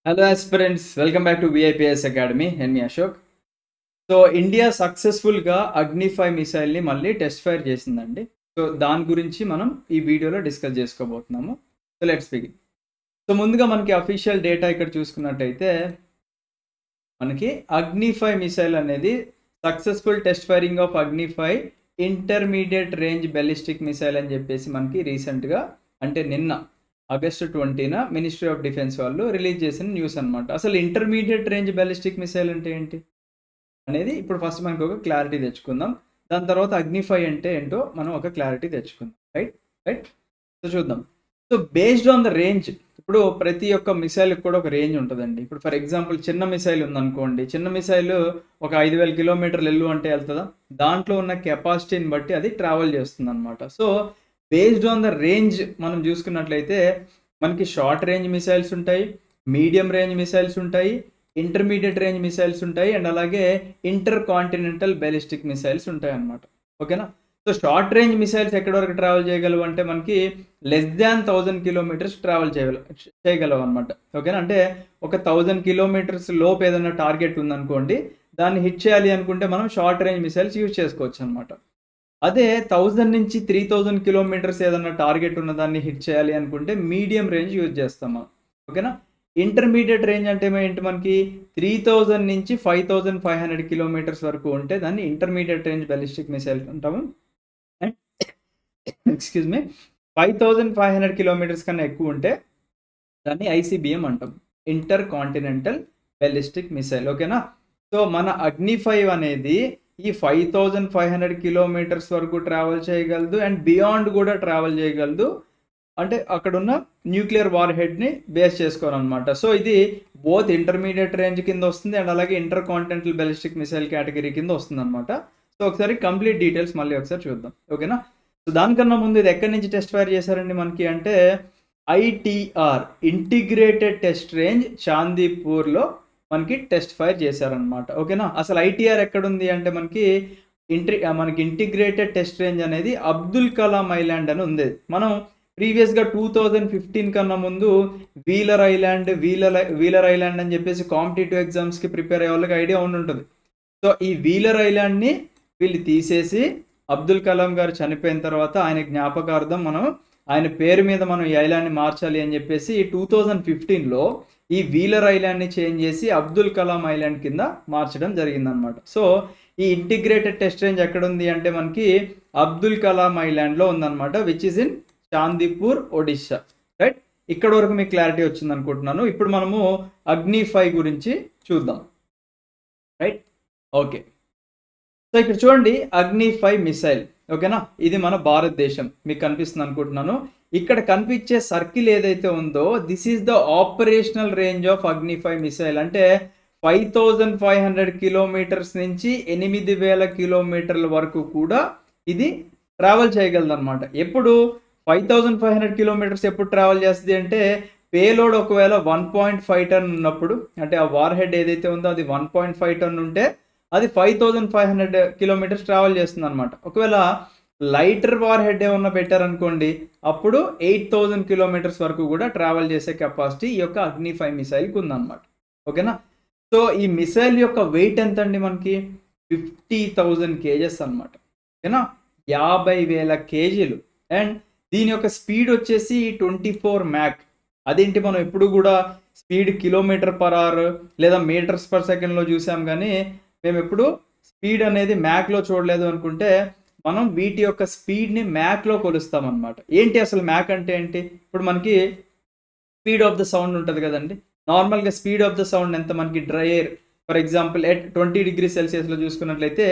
Hello aspirants, welcome back to VIPS Academy. నేను మీ Ashok. So India సక్సెస్ఫుల్గా అగ్ని-5 మిసైల్ని మళ్ళీ టెస్ట్ ఫైర్ చేసిందండి. సో దాని గురించి మనం ఈ వీడియోలో డిస్కస్ చేసుకోబోతున్నాము. So let's begin. సో ముందుగా మనకి అఫీషియల్ డేటా ఇక్కడ చూసుకున్నట్టయితే మనకి అగ్ని-5 మిసైల్ అనేది successful test firing of Agni five intermediate range ballistic missile అని చెప్పేసి మనకి రీసెంట్గా అంటే నిన్న ఆగస్టు 20న మినిస్ట్రీ ఆఫ్ డిఫెన్స్ వాళ్ళు రిలీజ్ చేసిన న్యూస్ అనమాట. అసలు ఇంటర్మీడియట్ రేంజ్ బ్యాలిస్టిక్ మిసైల్ అంటే ఏంటి అనేది ఇప్పుడు ఫస్ట్ మనకు ఒక క్లారిటీ తెచ్చుకుందాం. దాని తర్వాత అగ్ని-5 అంటే ఏంటో మనం ఒక క్లారిటీ తెచ్చుకుందాం. రైట్. సో చూద్దాం. So based on the range, ఇప్పుడు ప్రతి ఒక్క మిసైల్కి కూడా ఒక రేంజ్ ఉంటుందండి. ఇప్పుడు ఫర్ ఎగ్జాంపుల్ చిన్న మిసైల్ ఉందనుకోండి, చిన్న మిసైల్ ఒక 5000 కిలోమీటర్లు వెళ్ళు అంటే వెళ్తుందా, దాంట్లో ఉన్న కెపాసిటీని బట్టి అది ట్రావెల్ చేస్తుంది అనమాట. So based on the range మనం చూసుకున్నట్లయితే మనకి షార్ట్ రేంజ్ మిసైల్స్ ఉంటాయి, మీడియం రేంజ్ మిసైల్స్ ఉంటాయి, ఇంటర్మీడియట్ రేంజ్ మిసైల్స్ ఉంటాయి, అండ్ అలాగే ఇంటర్ కాంటినెంటల్ బ్యాలిస్టిక్ మిసైల్స్ ఉంటాయి అన్నమాట. ఓకేనా. సో షార్ట్ రేంజ్ మిసైల్స్ ఎక్కడి వరకు ట్రావెల్ చేయగలవు అంటే మనకి లెస్ దాన్ 1000 కిలోమీటర్స్ ట్రావెల్ చేయగలవు అనమాట. ఓకేనా. అంటే ఒక 1000 కిలోమీటర్స్ లోపు ఏదైనా టార్గెట్ ఉందనుకోండి, దాన్ని హిట్ చేయాలి అనుకుంటే మనం షార్ట్ రేంజ్ మిసైల్స్ యూజ్ చేసుకోవచ్చు అనమాట. అదే 1000 నుంచి 3000 కిలోమీటర్స్ ఏదన్నా టార్గెట్ ఉన్నదాన్ని హిట్ చేయాలి అనుకుంటే మీడియం రేంజ్ యూజ్ చేస్తాం మనం. ఓకేనా. ఇంటర్మీడియట్ రేంజ్ అంటే ఏంటి, మనకి 3000 నుంచి 5500 కిలోమీటర్స్ వరకు ఉంటే దాన్ని ఇంటర్మీడియట్ రేంజ్ బ్యాలిస్టిక్ మిసైల్ అంటాము. అండ్ ఎక్స్క్యూజ్ మీ 5500 కిలోమీటర్స్ కన్నా ఎక్కువ ఉంటే దాన్ని ఐసీబీఎం అంటాం, ఇంటర్ కాంటినెంటల్ బ్యాలిస్టిక్ మిసైల్. ఓకేనా. సో మన అగ్ని-5 అనేది ఈ 5500 కిలోమీటర్స్ వరకు ట్రావెల్ చేయగలదు అండ్ బియాండ్ కూడా ట్రావెల్ చేయగలదు. అంటే అక్కడున్న న్యూక్లియర్ వార్ హెడ్ని బేస్ చేసుకోవాలన్నమాట. సో ఇది బోత్ ఇంటర్మీడియట్ రేంజ్ కింద వస్తుంది అండ్ అలాగే inter continental ballistic missile category కింద వస్తుంది అనమాట. సో ఒకసారి కంప్లీట్ డీటెయిల్స్ మళ్ళీ ఒకసారి చూద్దాం. ఓకేనా. సో దానికన్నా ముందు ఇది ఎక్కడి నుంచి టెస్ట్ ఫైర్ చేశారండి మనకి అంటే ఐటీఆర్ ఇంటిగ్రేటెడ్ టెస్ట్ రేంజ్ చాందీపూర్లో మనకి టెస్ట్ ఫైర్ చేశారనమాట. ఓకేనా. అసలు ఐటీఆర్ ఎక్కడుంది అంటే మనకి ఇంటిగ్రేటెడ్ టెస్ట్ రేంజ్ అనేది అబ్దుల్ కలాం ఐలాండ్ అని ఉంది. మనం ప్రీవియస్గా 2015 కన్నా ముందు వీలర్ ఐలాండ్ అని చెప్పేసి కాంపిటేటివ్ ఎగ్జామ్స్కి ప్రిపేర్ అయ్యే వాళ్ళకి ఐడియా ఉంటుంది. సో ఈ వీలర్ ఐలాండ్ని వీళ్ళు తీసేసి అబ్దుల్ కలాం గారు చనిపోయిన తర్వాత ఆయన జ్ఞాపకార్థం ఆయన పేరు మీద మనం ఈ ఐలాండ్ని మార్చాలి అని చెప్పేసి 2015లో ఈ వీలర్ ఐలాండ్ని చేంజ్ చేసి అబ్దుల్ కలాం ఐలాండ్ కింద మార్చడం జరిగిందనమాట. సో ఈ ఇంటిగ్రేటెడ్ టెస్ట్ రేంజ్ ఎక్కడుంది అంటే మనకి అబ్దుల్ కలాం ఐలాండ్లో ఉందన్నమాట, which is in Chandipur, Odisha. Right. ఇక్కడ వరకు మీకు క్లారిటీ వచ్చింది అనుకుంటున్నాను. ఇప్పుడు మనము అగ్ని-5 గురించి చూద్దాం. రైట్. ఓకే. సో ఇక్కడ చూడండి అగ్ని-5 మిసైల్. ఓకేనా. ఇది మన భారతదేశం మీకు కనిపిస్తుంది అనుకుంటున్నాను. ఇక్కడ కనిపించే సర్కిల్ ఏదైతే ఉందో this is the operational range of Agni five missile. అంటే 5500 కిలోమీటర్స్ నుంచి 8000 కిలోమీటర్ల వరకు కూడా ఇది ట్రావెల్ చేయగలదు అనమాట. ఎప్పుడు 5500 కిలోమీటర్స్ ఎప్పుడు ట్రావెల్ చేస్తుంది అంటే పేలోడ్ ఒకవేళ 1.5 టన్ ఉన్నప్పుడు, అంటే ఆ వార్ హెడ్ ఏదైతే ఉందో అది 1.5 టన్ ఉంటే అది 5500 కిలోమీటర్స్ ట్రావెల్ చేస్తుంది అనమాట. ఒకవేళ లైటర్ వార్ హెడ్ ఏమన్నా పెట్టారనుకోండి అప్పుడు 8000 కిలోమీటర్స్ వరకు కూడా ట్రావెల్ చేసే కెపాసిటీ ఈ యొక్క అగ్ని-5 మిసైల్కి ఉందన్నమాట. ఓకేనా. సో ఈ మిసైల్ యొక్క వెయిట్ ఎంత అండి మనకి 50,000 కేజెస్ అనమాట. ఓకేనా. 50,000 కేజీలు. అండ్ దీని యొక్క స్పీడ్ వచ్చేసి 24 మ్యాక్. అదేంటి మనం ఎప్పుడు కూడా స్పీడ్ కిలోమీటర్ పర్ అవర్ లేదా మీటర్స్ పర్ సెకండ్లో చూసాం, కానీ మేము ఎప్పుడు స్పీడ్ అనేది మ్యాక్లో చూడలేదు అనుకుంటే మనం వీటి యొక్క స్పీడ్ని మ్యాక్లో కొలుస్తాం అనమాట. ఏంటి అసలు మ్యాక్ అంటే ఏంటి, ఇప్పుడు మనకి స్పీడ్ ఆఫ్ ద సౌండ్ ఉంటుంది కదండి. నార్మల్గా స్పీడ్ ఆఫ్ ద సౌండ్ ఎంత మనకి dry air for example at 20 degree సెల్సియస్లో చూసుకున్నట్లయితే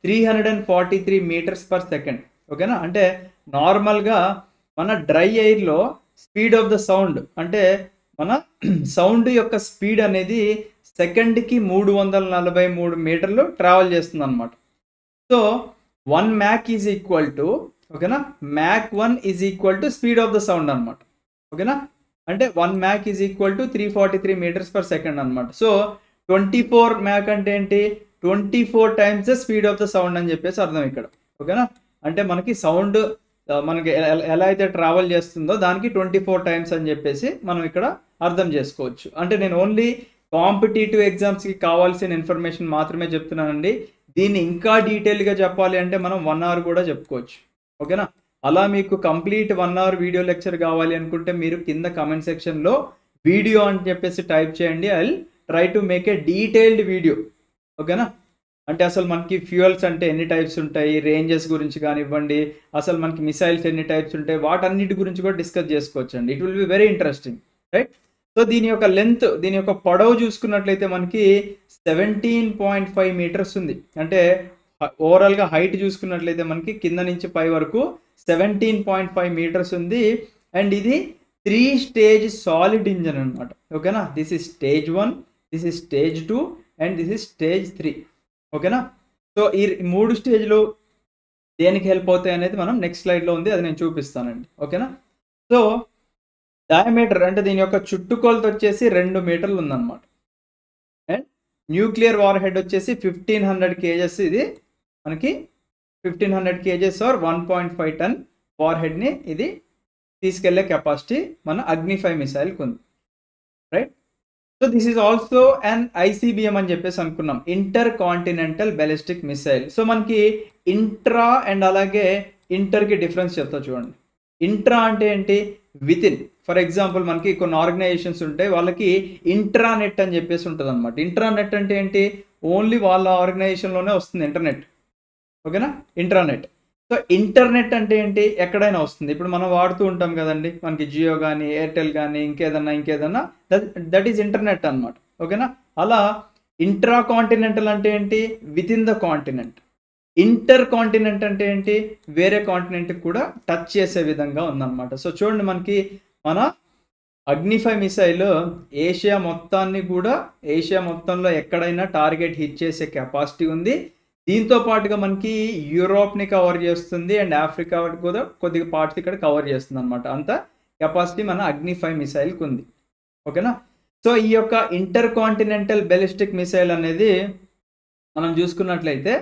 343 మీటర్స్ పర్ సెకండ్. ఓకేనా. అంటే నార్మల్గా మన డ్రై ఎయిర్లో స్పీడ్ ఆఫ్ ద సౌండ్ అంటే మన సౌండ్ యొక్క స్పీడ్ అనేది సెకండ్కి 343 మీటర్లు ట్రావెల్ చేస్తుంది అనమాట. So 1 Mach is equal to, ఓకేనా, Mach 1 is equal to speed of the sound అనమాట. ఓకేనా. అంటే 1 Mach is equal to 343 metres per second అనమాట. సో 24 మ్యాక్ అంటే ఏంటి, 24 times the speed of the sound అని చెప్పేసి అర్థం ఇక్కడ. ఓకేనా. అంటే మనకి సౌండ్ మనకి ఎలా అయితే ట్రావెల్ చేస్తుందో దానికి 24 టైమ్స్ అని చెప్పేసి మనం ఇక్కడ అర్థం చేసుకోవచ్చు. అంటే నేను ఓన్లీ కాంపిటీటివ్ ఎగ్జామ్స్కి కావాల్సిన ఇన్ఫర్మేషన్ మాత్రమే చెప్తున్నానండి. దీన్ని ఇంకా డీటెయిల్గా చెప్పాలి అంటే మనం 1 అవర్ కూడా చెప్పుకోవచ్చు. ఓకేనా? అలా మీకు కంప్లీట్ 1 అవర్ వీడియో లెక్చర్ కావాలి అనుకుంటే మీరు కింద కామెంట్ సెక్షన్లో వీడియో అని చెప్పేసి టైప్ చేయండి. I will try to make a detailed video. ఓకేనా? అంటే అసలు మనకి ఫ్యూయల్స్ అంటే ఎన్ని టైప్స్ ఉంటాయి, రేంజెస్ గురించి కానివ్వండి, అసలు మనకి మిసైల్స్ ఎన్ని టైప్స్ ఉంటాయి, వాటన్నిటి గురించి కూడా డిస్కస్ చేసుకోవచ్చండి. It will be very interesting, right? So దీని యొక్క లెంత్, దీని యొక్క పొడవు చూసుకున్నట్లయితే మనకి 17.5 మీటర్స్ ఉంది. అంటే ఓవరాల్గా హైట్ చూసుకున్నట్లయితే మనకి కింద నుంచి పై వరకు 17.5 మీటర్స్ ఉంది. అండ్ ఇది 3 స్టేజ్ సాలిడ్ ఇంజన్ అనమాట. ఓకేనా? This is stage 1, this is stage 2 and this is stage 3. ఓకేనా? సో ఈ 3 స్టేజ్లు దేనికి హెల్ప్ అవుతాయి అనేది మనం నెక్స్ట్ స్లైడ్లో ఉంది, అది నేను చూపిస్తానండి. ఓకేనా? సో డయామీటర్ అంటే దీని యొక్క చుట్టుకొలత వచ్చేసి 2 మీటర్లు ఉందన్నమాట. అండ్ న్యూక్లియర్ వార్ హెడ్ వచ్చేసి 1500 కేజెస్. ఇది మనకి 1500 కేజెస్ ఆర్ 1.5 టన్ వార్ హెడ్ని ఇది తీసుకెళ్లే కెపాసిటీ మన అగ్ని-5 మిసైల్కి ఉంది, right? So this is also an ICBM అని చెప్పేసి అనుకున్నాం, inter continental ballistic missile. So మనకి ఇంట్రా అండ్ అలాగే ఇంటర్కి డిఫరెన్స్ చెప్తా చూడండి. ఇంట్రా అంటే ఏంటి? With in. ఫర్ ఎగ్జాంపుల్ మనకి కొన్ని ఆర్గనైజేషన్స్ ఉంటాయి, వాళ్ళకి ఇంట్రానెట్ అని చెప్పేసి ఉంటుంది అనమాట. ఇంట్రానెట్ అంటే ఏంటి? ఓన్లీ వాళ్ళ ఆర్గనైజేషన్లోనే వస్తుంది ఇంటర్నెట్. ఓకేనా? ఇంట్రానెట్. సో ఇంటర్నెట్ అంటే ఏంటి? ఎక్కడైనా వస్తుంది. ఇప్పుడు మనం వాడుతూ ఉంటాం కదండి, మనకి జియో కానీ ఎయిర్టెల్ కానీ ఇంకేదన్నా దట్ ఈజ్ ఇంటర్నెట్ అనమాట. ఓకేనా? అలా ఇంట్రా కాంటినెంటల్ అంటే ఏంటి? With in the continent. Inter continent అంటే ఏంటి? వేరే కాంటినెంట్కి కూడా టచ్ చేసే విధంగా ఉందన్నమాట. సో చూడండి, మనకి మన అగ్ని-5 మిసైల్ ఏషియా మొత్తంలో ఎక్కడైనా టార్గెట్ హిట్ చేసే కెపాసిటీ ఉంది. దీంతో పాటుగా మనకి యూరోప్ని కవర్ చేస్తుంది అండ్ ఆఫ్రికా కూడా కొద్దిగా పార్ట్స్ ఇక్కడ కవర్ చేస్తుంది అనమాట. అంత కెపాసిటీ మన అగ్ని-5 మిసైల్కి ఉంది. ఓకేనా? సో ఈ యొక్క ఇంటర్ కాంటినెంటల్ బ్యాలిస్టిక్ మిసైల్ అనేది మనం చూసుకున్నట్లయితే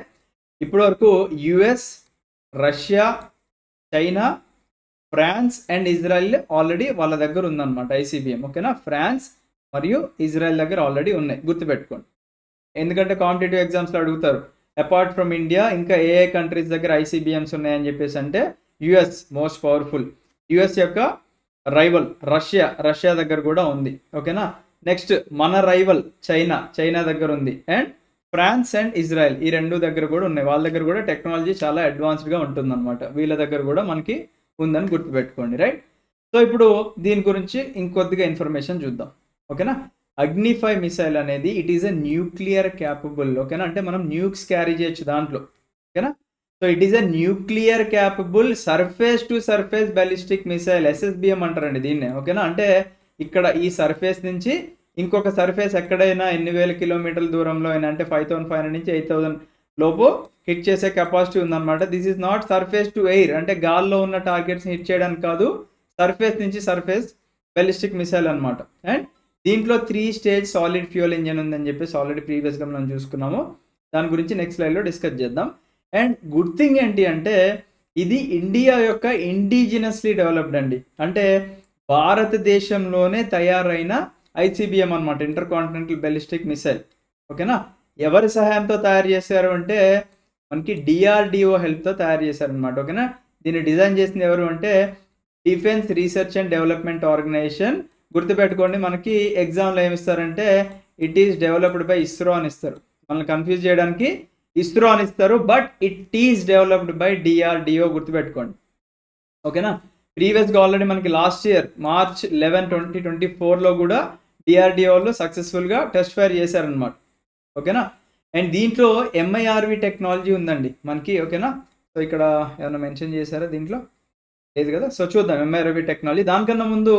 ఇప్పటివరకు US, Russia, China, France and Israel already వాళ్ళ దగ్గర ఉందన్నమాట ICBM. ఓకేనా? ఫ్రాన్స్ మరియు ఇజ్రాయెల్ దగ్గర ఆల్రెడీ ఉన్నాయి, గుర్తుపెట్టుకోండి. ఎందుకంటే కాంపిటేటివ్ ఎగ్జామ్స్లో అడుగుతారు, అపార్ట్ ఫ్రమ్ ఇండియా ఇంకా ఏ కంట్రీస్ దగ్గర ICBMs ఉన్నాయని చెప్పేసి అంటే US మోస్ట్ పవర్ఫుల్. US యొక్క రైవల్ రష్యా దగ్గర కూడా ఉంది. ఓకేనా? నెక్స్ట్ మన రైవల్ చైనా దగ్గర ఉంది. అండ్ ఫ్రాన్స్ అండ్ ఇజ్రాయెల్ ఈ 2 దగ్గర కూడా ఉన్నాయి. వాళ్ళ దగ్గర కూడా టెక్నాలజీ చాలా అడ్వాన్స్డ్గా ఉంటుందన్నమాట. వీళ్ళ దగ్గర కూడా మనకి ఉందని గుర్తుపెట్టుకోండి, రైట్? సో ఇప్పుడు దీని గురించి ఇంకొద్దిగా ఇన్ఫర్మేషన్ చూద్దాం. ఓకేనా? అగ్ని-5 మిసైల్ అనేది it is a nuclear capable. ఓకేనా? అంటే మనం న్యూక్స్ క్యారీ చేయొచ్చు దాంట్లో. ఓకేనా? So it is a nuclear capable surface to surface ballistic missile, SSBM అంటారండి దీన్నే. ఓకేనా? అంటే ఇక్కడ ఈ సర్ఫేస్ నుంచి ఇంకొక సర్ఫేస్ ఎక్కడైనా ఎన్ని వేల కిలోమీటర్ల దూరంలో అయినా, అంటే 5500 నుంచి 8000 లోపు హిట్ చేసే కెపాసిటీ ఉందన్నమాట. This is not surface to air, అంటే గాల్లో ఉన్న టార్గెట్స్ని హిట్ చేయడానికి కాదు, సర్ఫేస్ నుంచి సర్ఫేస్ బ్యాలిస్టిక్ మిసైల్ అనమాట. అండ్ దీంట్లో 3 స్టేజ్ సాలిడ్ ఫ్యూయల్ ఇంజన్ ఉందని చెప్పేసి ఆల్రెడీ ప్రీవియస్గా మనం చూసుకున్నాము. దాని గురించి నెక్స్ట్ స్లైడ్లో డిస్కస్ చేద్దాం. అండ్ గుడ్ థింగ్ ఏంటి అంటే ఇది ఇండియా యొక్క ఇండిజినస్లీ డెవలప్డ్ అండి. అంటే భారతదేశంలోనే తయారైన ICBM అనమాట, ఇంటర్ కాంటినెంటల్ బ్యాలిస్టిక్ మిసైల్. ఓకేనా? ఎవరి సహాయంతో తయారు చేశారు అంటే మనకి DRDO హెల్ప్తో తయారు చేశారనమాట. ఓకేనా? దీన్ని డిజైన్ చేసింది ఎవరు అంటే defence research and development organisation. గుర్తుపెట్టుకోండి, మనకి ఎగ్జామ్లో ఏమిస్తారంటే it is developed by ISRO అని ఇస్తారు. మనల్ని కన్ఫ్యూజ్ చేయడానికి ఇస్రో అని ఇస్తారు, but it is developed by DRDO, గుర్తుపెట్టుకోండి. ఓకేనా? ప్రీవియస్గా ఆల్రెడీ మనకి లాస్ట్ ఇయర్ March 11, 2024లో కూడా DRDOలో సక్సెస్ఫుల్గా టెస్ట్ ఫైర్ చేశారనమాట. ఓకేనా? అండ్ దీంట్లో MIRV టెక్నాలజీ ఉందండి మనకి. ఓకేనా? సో ఇక్కడ ఏమైనా మెన్షన్ చేశారా? దీంట్లో లేదు కదా. సో చూద్దాం MIRV టెక్నాలజీ. దానికన్నా ముందు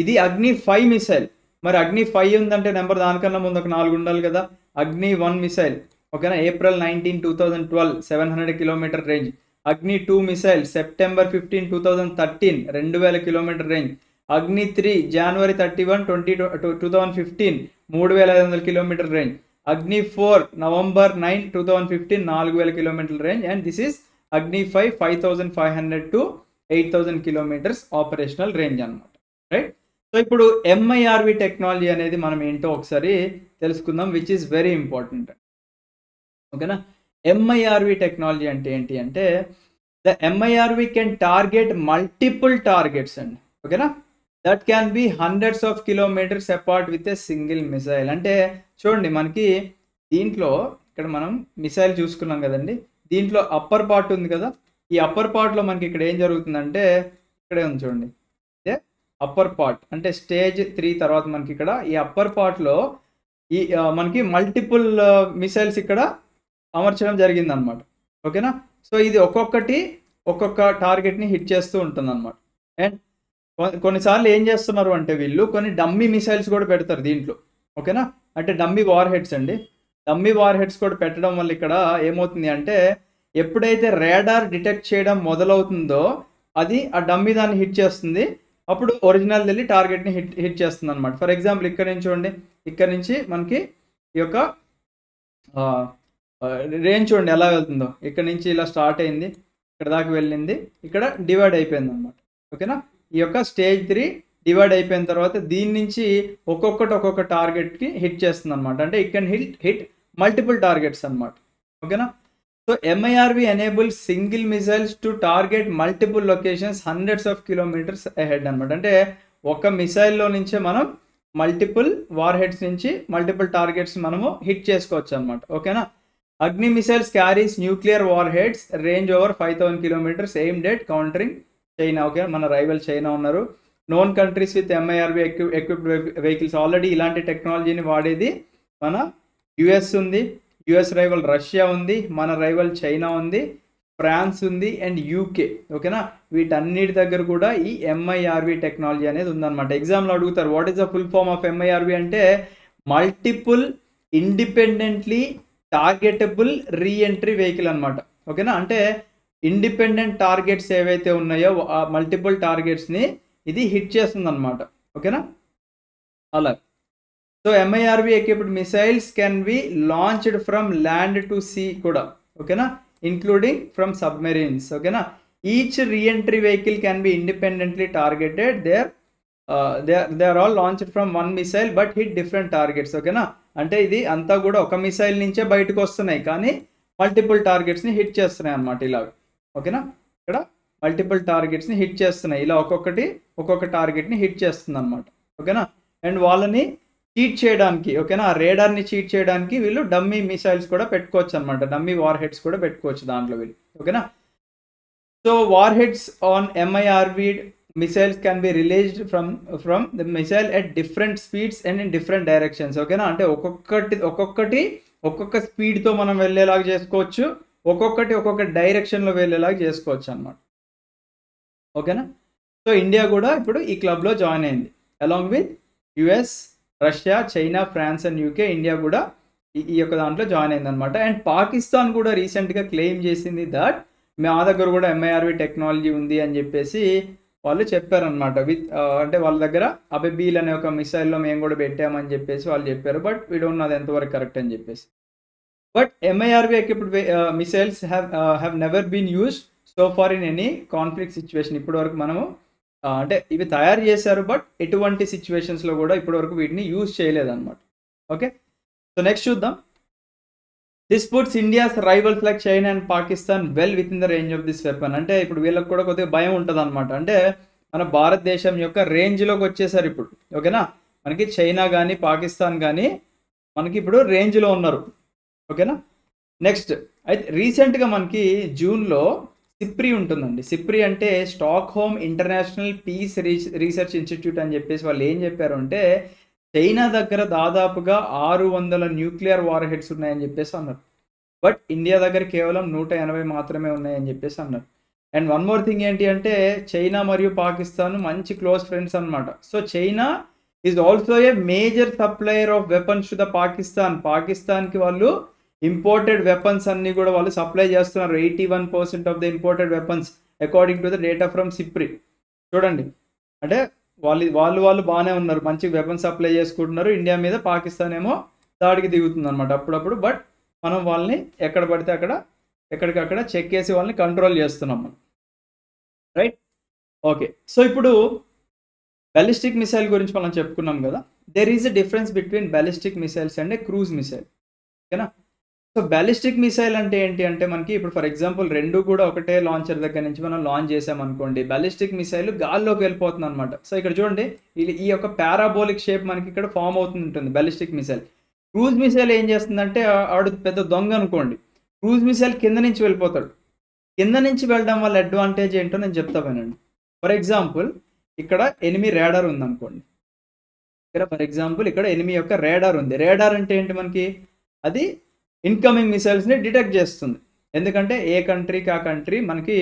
ఇది అగ్ని-5 మిసైల్. మరి అగ్ని-5 ఉందంటే నెంబర్ దానికన్నా ముందు ఒక 4 ఉండాలి కదా. అగ్ని-1 మిసైల్. ఓకేనా? April 19, 2012 700 kilometre range. Agni two missile September 15, 2013 2000 kilometre range. Agni three January 31, 2015 3500 kilometre range. Agni four November 9, 2015 4000 kilometre range. And this is Agni five 5500 to 8000 kilometres operational range అనమాట, రైట్? సో ఇప్పుడు ఎంఐఆర్వి టెక్నాలజీ అనేది మనం ఏంటో ఒకసారి తెలుసుకుందాం, విచ్ ఈస్ వెరీ ఇంపార్టెంట్. ఓకేనా? ఎంఐఆర్వి టెక్నాలజీ అంటే ఏంటి అంటే, the MIRV can target multiple targets అండి. ఓకేనా? That can be hundreds of kilometres apart with a single missile. అంటే చూడండి, మనకి దీంట్లో ఇక్కడ మనం మిసైల్ చూసుకున్నాం కదండి, దీంట్లో అప్పర్ పార్ట్ ఉంది కదా, ఈ అప్పర్ పార్ట్లో మనకి ఇక్కడ ఏం జరుగుతుందంటే, ఇక్కడే ఉంది చూడండి, ఇదే అప్పర్ పార్ట్. అంటే స్టేజ్ 3 తర్వాత మనకి ఇక్కడ ఈ అప్పర్ పార్ట్లో ఈ మనకి మల్టిపుల్ మిసైల్స్ ఇక్కడ అమర్చడం జరిగిందనమాట. ఓకేనా? సో ఇది ఒక్కొక్క టార్గెట్ని హిట్ చేస్తూ ఉంటుందన్నమాట. అండ్ కొన్నిసార్లు ఏం చేస్తున్నారు అంటే వీళ్ళు కొన్ని డమ్మీ మిసైల్స్ కూడా పెడతారు దీంట్లో. ఓకేనా? అంటే డమ్మీ వార్ హెడ్స్ అండి. డమ్మీ వార్ హెడ్స్ కూడా పెట్టడం వల్ల ఇక్కడ ఏమవుతుంది అంటే, ఎప్పుడైతే రాడార్ డిటెక్ట్ చేయడం మొదలవుతుందో అది ఆ డమ్మీ దాన్ని హిట్ చేస్తుంది. అప్పుడు ఒరిజినల్ వెళ్ళి టార్గెట్ని హిట్ చేస్తుంది అనమాట. ఫర్ ఎగ్జాంపుల్ ఇక్కడ నుంచి చూడండి, ఇక్కడ నుంచి మనకి ఈ యొక్క రేంజ్ చూడండి ఎలా వెళ్తుందో. ఇక్కడ నుంచి ఇలా స్టార్ట్ అయింది, ఇక్కడ దాకా వెళ్ళింది, ఇక్కడ డివైడ్ అయిపోయింది అనమాట. ఓకేనా? ఈ యొక్క స్టేజ్ 3 డివైడ్ అయిపోయిన తర్వాత దీని నుంచి ఒక్కొక్క టార్గెట్కి హిట్ చేస్తుంది అనమాట. అంటే it can hit multiple targets అనమాట. ఓకేనా? So MIRV enable single missiles to target multiple locations hundreds of kilometres ahead అనమాట. అంటే ఒక మిసైల్లో నుంచే మనం మల్టిపుల్ వార్ హెడ్స్ నుంచి మల్టిపుల్ టార్గెట్స్ మనము హిట్ చేసుకోవచ్చు అనమాట. ఓకేనా? అగ్ని missiles carries nuclear war heads range over 5000 kilometres aimed at countering China. Okay, మన రైవల్ చైనా ఉన్నారు. Known countries with MIRV equipped vehicles. Already ఇలాంటి టెక్నాలజీని వాడేది మన యుఎస్ ఉంది, యుఎస్ రైవల్ రష్యా ఉంది, మన రైవల్ చైనా ఉంది, ఫ్రాన్స్ ఉంది అండ్ యూకే. ఓకేనా? వీటన్నిటి దగ్గర కూడా ఈ ఎంఐఆర్వి టెక్నాలజీ అనేది ఉందన్నమాట. ఎగ్జామ్లో అడుగుతారు, what is the full form of MIRV అంటే multiple independently targetable reentry vehicle అనమాట. ఓకేనా? అంటే ఇండిపెండెంట్ టార్గెట్స్ ఏవైతే ఉన్నాయో ఆ మల్టిపుల్ టార్గెట్స్ని ఇది హిట్ చేస్తుంది అనమాట. ఓకేనా? అలా. So MIRV equipped missiles can be launched from land to sea కూడా. ఓకేనా? Including from submarines. ఓకేనా? Each reentry vehicle can be independently targeted. They are all launched from one missile but hit different targets. ఓకేనా? అంటే ఇది అంతా కూడా ఒక missile నుంచే బయటకు వస్తున్నాయి, కానీ మల్టిపుల్ టార్గెట్స్ని హిట్ చేస్తున్నాయి అన్నమాట ఇలాగ. ఓకేనా? ఇక్కడ మల్టిపుల్ టార్గెట్స్ని హిట్ చేస్తున్నాయి, ఇలా ఒక్కొక్క టార్గెట్ని హిట్ చేస్తుంది అనమాట. ఓకేనా? అండ్ వాళ్ళని చీట్ చేయడానికి, ఓకేనా, ఆ రేడార్ని చీట్ చేయడానికి వీళ్ళు డమ్మీ మిసైల్స్ కూడా పెట్టుకోవచ్చు అనమాట. డమ్మీ వార్ హెడ్స్ కూడా పెట్టుకోవచ్చు దాంట్లో వీళ్ళు. ఓకేనా? So war heads on MIRV missiles can be released from the missile at different speeds and in different directions. ఓకేనా? అంటే ఒక్కొక్క స్పీడ్తో మనం వెళ్ళేలాగా చేసుకోవచ్చు, ఒక్కొక్క డైరెక్షన్లో వెళ్ళేలాగా చేసుకోవచ్చు అన్నమాట. ఓకేనా? సో ఇండియా కూడా ఇప్పుడు ఈ క్లబ్లో జాయిన్ అయింది. Along with US, Russia, China, France and UK, India కూడా ఈ యొక్క దాంట్లో జాయిన్ అయింది అనమాట. అండ్ పాకిస్తాన్ కూడా రీసెంట్గా క్లెయిమ్ చేసింది దట్ మా దగ్గర కూడా ఎంఐఆర్వి టెక్నాలజీ ఉంది అని చెప్పేసి వాళ్ళు చెప్పారనమాట. అంటే వాళ్ళ దగ్గర అబెబీల్ అనే ఒక మిసైల్లో మేము కూడా పెట్టామని చెప్పేసి వాళ్ళు చెప్పారు. బట్ వీ డోంట్ నో అది ఎంతవరకు కరెక్ట్ అని చెప్పేసి. But MIRV equipped missiles have never been used so far in any conflict situation. ఇప్పటివరకు మనము అంటే ఇవి తయారు చేశారు, బట్ ఎటువంటి సిచ్యువేషన్స్లో కూడా ఇప్పటివరకు వీటిని యూజ్ చేయలేదన్నమాట. ఓకే, సో నెక్స్ట్ చూద్దాం. This puts India's rivals like China and Pakistan well with in the range of this weapon. అంటే ఇప్పుడు వీళ్ళకి కూడా కొద్దిగా భయం ఉంటుంది అనమాట. అంటే మన భారతదేశం యొక్క రేంజ్లోకి వచ్చేసారు ఇప్పుడు. ఓకేనా? మనకి చైనా కానీ పాకిస్తాన్ కానీ మనకి ఇప్పుడు రేంజ్లో ఉన్నారు. ఓకేనా? నెక్స్ట్ అయితే రీసెంట్గా మనకి జూన్లో సిప్రి ఉంటుందండి. సిప్రి అంటే Stockholm international peace research institute అని చెప్పేసి వాళ్ళు ఏం చెప్పారు అంటే, చైనా దగ్గర దాదాపుగా 600 న్యూక్లియర్ వార్ హెడ్స్ ఉన్నాయని చెప్పేసి అన్నారు. బట్ ఇండియా దగ్గర కేవలం 180 మాత్రమే ఉన్నాయని చెప్పేసి అన్నారు. అండ్ వన్ మోర్ థింగ్ ఏంటి అంటే, చైనా మరియు పాకిస్తాన్ మంచి క్లోజ్ ఫ్రెండ్స్ అనమాట. So China is also a major supplier of weapons to the Pakistan. పాకిస్తాన్కి వాళ్ళు ఇంపోర్టెడ్ వెపన్స్ అన్నీ కూడా వాళ్ళు సప్లై చేస్తున్నారు. 81% of the imported weapons according to the data from SIPRI. చూడండి, అంటే వాళ్ళు బాగానే ఉన్నారు, మంచి వెపన్స్ సప్లై చేసుకుంటున్నారు ఇండియా మీద. పాకిస్తాన్ ఏమో దాడికి దిగుతుంది అనమాట అప్పుడప్పుడు. బట్ మనం వాళ్ళని ఎక్కడ పడితే అక్కడ ఎక్కడికక్కడ చెక్ చేసి వాళ్ళని కంట్రోల్ చేస్తున్నాం మనం. రైట్? ఓకే, సో ఇప్పుడు బాలిస్టిక్ మిసైల్ గురించి మనం చెప్పుకున్నాం కదా. There is a difference between ballistic missiles and a cruise missile. ఓకేనా. సో బాలిస్టిక్ మిసైల్ అంటే ఏంటి అంటే మనకి ఇప్పుడు ఫర్ ఎగ్జాంపుల్ 2 కూడా ఒకటే లాంచర్ దగ్గర నుంచి మనం లాంచ్ చేసామనుకోండి, బాలిస్టిక్ మిసైల్ గాల్లోకి వెళ్ళిపోతుంది అనమాట. సో ఇక్కడ చూడండి, ఈ యొక్క పారాబోలిక్ షేప్ మనకి ఇక్కడ ఫామ్ అవుతుంది ఉంటుంది బాలిస్టిక్ మిసైల్. క్రూజ్ మిసైల్ ఏం చేస్తుందంటే ఆడు పెద్ద దొంగ అనుకోండి, క్రూజ్ మిసైల్ కింద నుంచి వెళ్ళిపోతాడు. కింద నుంచి వెళ్ళడం వల్ల అడ్వాంటేజ్ ఏంటో నేను చెప్తా వినండి. ఫర్ ఎగ్జాంపుల్ ఇక్కడ ఎనిమి రేడార్ ఉందనుకోండి. ఫర్ ఎగ్జాంపుల్ ఇక్కడ ఎనిమి యొక్క రేడార్ ఉంది. రేడార్ అంటే ఏంటి మనకి, అది ఇన్కమింగ్ మిసైల్స్ని డిటెక్ట్ చేస్తుంది. ఎందుకంటే ఏ కంట్రీకి ఆ కంట్రీ మనకి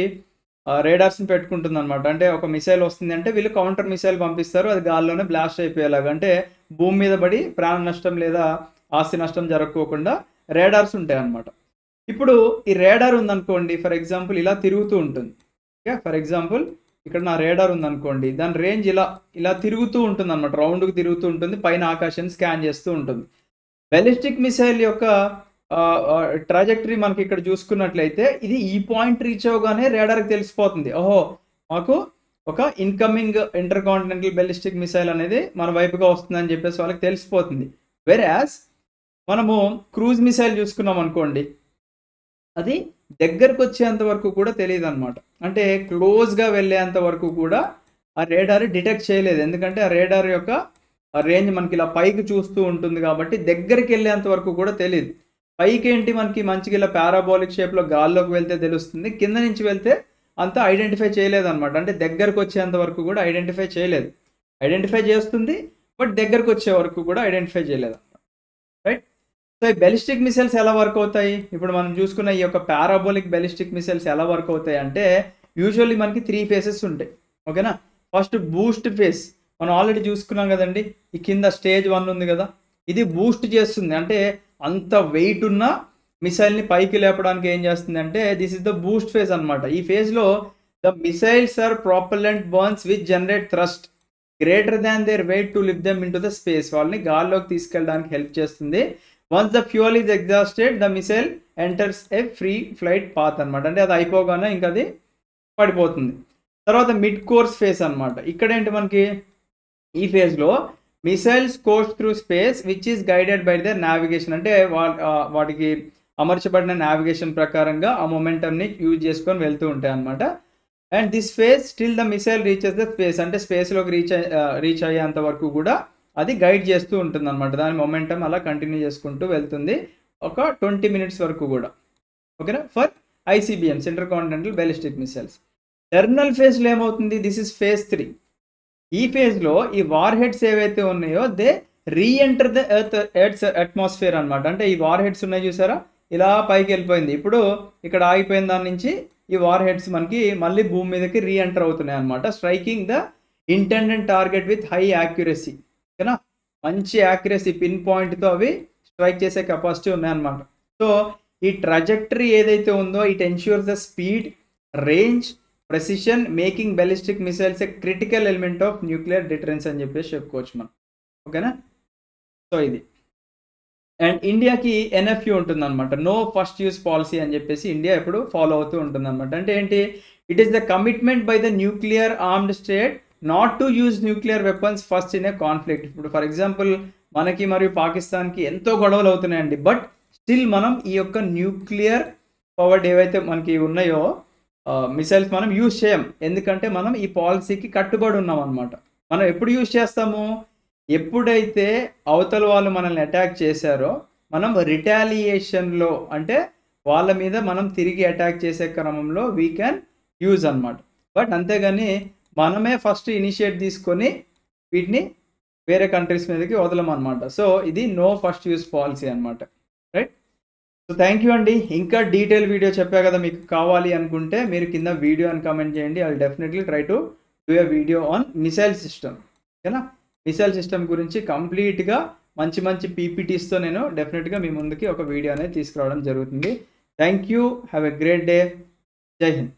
రేడార్స్ని పెట్టుకుంటుంది అనమాట. అంటే ఒక మిసైల్ వస్తుంది అంటే వీళ్ళు కౌంటర్ మిసైల్ పంపిస్తారు, అది గాల్లోనే బ్లాస్ట్ అయిపోయేలాగా, అంటే భూమి మీద పడి ప్రాణ నష్టం లేదా ఆస్తి నష్టం జరగకోకుండా రేడార్స్ ఉంటాయి అన్నమాట. ఇప్పుడు ఈ రేడార్ ఉందనుకోండి, ఫర్ ఎగ్జాంపుల్ ఇలా తిరుగుతూ ఉంటుంది. ఓకే, ఫర్ ఎగ్జాంపుల్ ఇక్కడ నా రేడార్ ఉందనుకోండి, దాని రేంజ్ ఇలా తిరుగుతూ ఉంటుంది అనమాట, రౌండ్కి తిరుగుతూ ఉంటుంది, పైన ఆకాశాన్ని స్కాన్ చేస్తూ ఉంటుంది. బాలిస్టిక్ మిసైల్ యొక్క ట్రాజెక్టరీ మనకి ఇక్కడ చూసుకున్నట్లయితే ఇది ఈ పాయింట్ రీచ్ అవగానే రేడార్కి తెలిసిపోతుంది, ఓహో మాకు ఒక incoming inter continental ballistic missile అనేది మన వైపుగా వస్తుందని చెప్పేసి వాళ్ళకి తెలిసిపోతుంది. వెరాస్ మనము క్రూజ్ మిసైల్ చూసుకున్నాం అనుకోండి, అది దగ్గరకు వచ్చేంత వరకు కూడా తెలియదు అనమాట. అంటే క్లోజ్గా వెళ్ళేంత వరకు కూడా ఆ రేడార్ డిటెక్ట్ చేయలేదు. ఎందుకంటే ఆ రేడార్ యొక్క రేంజ్ మనకి ఇలా పైకి చూస్తూ ఉంటుంది కాబట్టి దగ్గరికి వెళ్ళేంత వరకు కూడా తెలియదు. పైకి ఏంటి మనకి మంచిగా ఇలా పారాబోలిక్ షేప్లో గాల్లోకి వెళ్తే తెలుస్తుంది, కింద నుంచి వెళ్తే అంతా ఐడెంటిఫై చేయలేదు అనమాట. అంటే దగ్గరకు వచ్చేంత వరకు కూడా ఐడెంటిఫై చేయలేదు. ఐడెంటిఫై చేస్తుంది బట్ దగ్గరకు వచ్చే వరకు కూడా ఐడెంటిఫై చేయలేదు అనమాట. రైట్. సో ఈ బాలిస్టిక్ మిసైల్స్ ఎలా వర్క్ అవుతాయి, ఇప్పుడు మనం చూసుకున్న ఈ యొక్క పారాబోలిక్ బాలిస్టిక్ మిసైల్స్ ఎలా వర్క్ అవుతాయి అంటే యూజువల్లీ మనకి 3 ఫేసెస్ ఉంటాయి. ఓకేనా. ఫస్ట్ బూస్ట్ ఫేస్ మనం ఆల్రెడీ చూసుకున్నాం కదండి, ఈ కింద స్టేజ్ 1 ఉంది కదా, ఇది బూస్ట్ చేస్తుంది. అంటే అంత వెయిట్ ఉన్న మిసైల్ని పైకి లేపడానికి ఏం చేస్తుంది అంటే this is the boost phase అనమాట. ఈ ఫేజ్లో the missiles are propellant burns which generate thrust greater than their weight to lift them into the space. వాళ్ళని గాల్లోకి తీసుకెళ్ళడానికి హెల్ప్ చేస్తుంది. Once the fuel is exhausted the missile enters a free flight path అనమాట. అంటే అది అయిపోగానే ఇంకా అది పడిపోతుంది. తర్వాత మిడ్ కోర్స్ ఫేస్ అనమాట. ఇక్కడ ఏంటి మనకి ఈ ఫేజ్లో missiles course through space which is guided by the navigation. అంటే వాటికి అమర్చబడిన నావిగేషన్ ప్రకారంగా ఆ మొమెంటమ్ని యూజ్ చేసుకొని వెళ్తూ ఉంటాయి అనమాట. And this phase still the missile reaches the space. అంటే స్పేస్లోకి రీచ్ అయ్యేంత వరకు కూడా అది గైడ్ చేస్తూ ఉంటుంది అనమాట. దాని మొమెంటం అలా కంటిన్యూ చేసుకుంటూ వెళ్తుంది ఒక 20 మినిట్స్ వరకు కూడా. ఓకేనా. For ICBMs inter continental ballistic missiles. Terminal ఫేజ్లో ఏమవుతుంది, దిస్ ఇస్ ఫేజ్ 3. ఈ ఫేజ్లో ఈ వార్ హెడ్స్ ఏవైతే ఉన్నాయో they reenter the earth's atmosphere అనమాట. అంటే ఈ వార్ హెడ్స్ ఉన్నాయి చూసారా, ఇలా పైకి వెళ్ళిపోయింది. ఇప్పుడు ఇక్కడ ఆగిపోయిన దాని నుంచి ఈ వార్ హెడ్స్ మనకి మళ్ళీ భూమి మీదకి రీఎంటర్ అవుతున్నాయి అనమాట, striking the intended target with high accuracy. ఓకేనా. మంచి యాక్యురసీ పిన్ పాయింట్తో అవి స్ట్రైక్ చేసే కెపాసిటీ ఉన్నాయన్నమాట. సో ఈ ట్రాజెక్టరీ ఏదైతే ఉందో it ensures the speed, range, precision, making ballistic missiles A critical element of nuclear deterrence అని చెప్పేసి చెప్పుకోవచ్చు మనం. ఓకేనా. సో ఇది అండ్ ఇండియాకి NFU ఉంటుంది అనమాట, నో ఫస్ట్ యూస్ పాలసీ అని చెప్పేసి ఇండియా ఎప్పుడు ఫాలో అవుతూ ఉంటుంది అనమాట. అంటే ఏంటి, it is the commitment by the nuclear armed state not to use nuclear weapons first in a conflict. ఇప్పుడు ఫర్ ఎగ్జాంపుల్ మనకి మరియు పాకిస్తాన్కి ఎంతో గొడవలు అవుతున్నాయండి, బట్ స్టిల్ మనం ఈ యొక్క న్యూక్లియర్ పవర్డ్ ఏవైతే మనకి ఉన్నాయో మిసైల్స్ మనం యూజ్ చేయం. ఎందుకంటే మనం ఈ పాలసీకి కట్టుబడి ఉన్నాం అనమాట. మనం ఎప్పుడు యూజ్ చేస్తాము, ఎప్పుడైతే అవతల వాళ్ళు మనల్ని అటాక్ చేశారో మనం రిటాలియేషన్లో, అంటే వాళ్ళ మీద మనం తిరిగి అటాక్ చేసే క్రమంలో వీ క్యాన్ యూజ్ అనమాట. బట్ అంతేగాని మనమే ఫస్ట్ ఇనిషియేట్ తీసుకొని వీటిని వేరే కంట్రీస్ మీదకి వదలమన్నమాట. సో ఇది నో ఫస్ట్ యూజ్ పాలసీ అనమాట. రైట్. సో థ్యాంక్ యూ అండి. ఇంకా డీటెయిల్ వీడియో చెప్పా కదా, మీకు కావాలి అనుకుంటే మీరు కింద వీడియో అని కామెంట్ చేయండి. I will definitely try to do a video on missile system. ఓకేనా. మిసైల్ సిస్టమ్ గురించి కంప్లీట్గా మంచి మంచి PPTస్తో నేను డెఫినెట్గా మీ ముందుకి ఒక వీడియో అనేది తీసుకురావడం జరుగుతుంది. Thank you. Have a great day. జై హింద్.